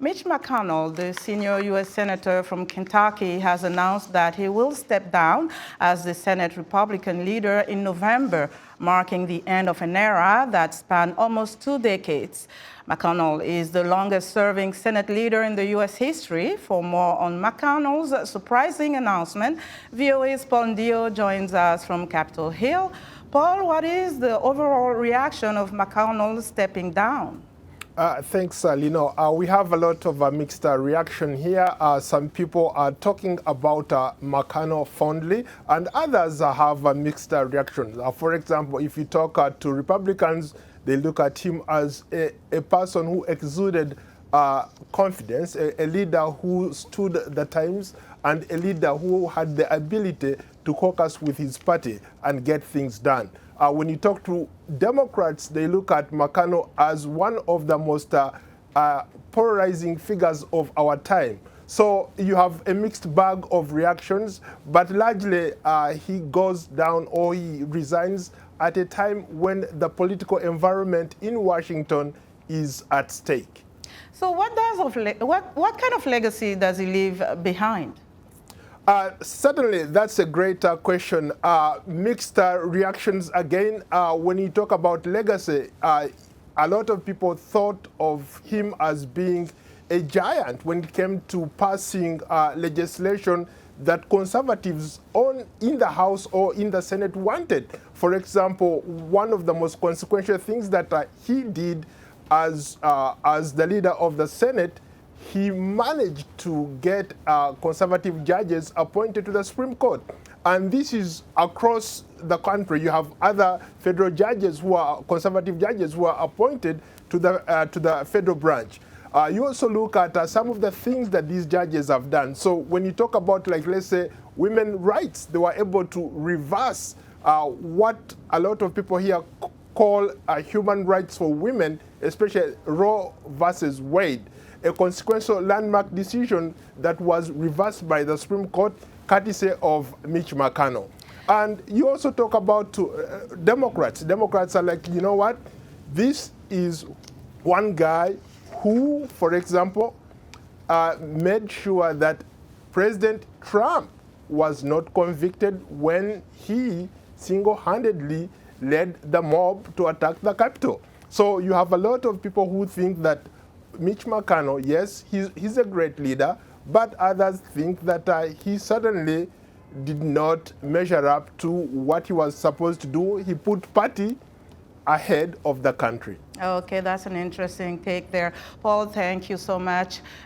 Mitch McConnell, the senior U.S. Senator from Kentucky, has announced that he will step down as the Senate Republican leader in November, marking the end of an era that spanned almost 2 decades. McConnell is the longest-serving Senate leader in the U.S. history. For more on McConnell's surprising announcement, VOAs Paul Ndiho joins us from Capitol Hill. Paul, what is the overall reaction of McConnell stepping down? Thanks, Lino. We have a lot of mixed reaction here. Some people are talking about McConnell fondly, and others have a mixed reaction. For example, if you talk to Republicans, they look at him as a person who exuded confidence, a leader who stood the times, and a leader who had the ability to caucus with his party and get things done. When you talk to Democrats, they look at McConnell as one of the most polarizing figures of our time. So you have a mixed bag of reactions, but largely he goes down or he resigns at a time when the political environment in Washington is at stake. So what kind of legacy does he leave behind? Certainly, that's a great question. Mixed reactions again. When you talk about legacy, a lot of people thought of him as being a giant when it came to passing legislation that conservatives in the House or in the Senate wanted. For example, one of the most consequential things that he did as the leader of the Senate, he managed to get conservative judges appointed to the Supreme Court. And this is across the country. You have other federal judges who are conservative judges who are appointed to the federal branch. You also look at some of the things that these judges have done. So when you talk about, like, let's say, women's rights, they were able to reverse what a lot of people here call human rights for women, especially Roe versus Wade, a consequential landmark decision that was reversed by the Supreme Court, courtesy of Mitch McConnell. And you also talk about Democrats. Democrats are like, you know what? This is one guy who, for example, made sure that President Trump was not convicted when he single-handedly led the mob to attack the Capitol. So you have a lot of people who think that Mitch McConnell, yes, he's a great leader, but others think that he certainly did not measure up to what he was supposed to do. He put party ahead of the country. Okay, that's an interesting take there. Paul, thank you so much.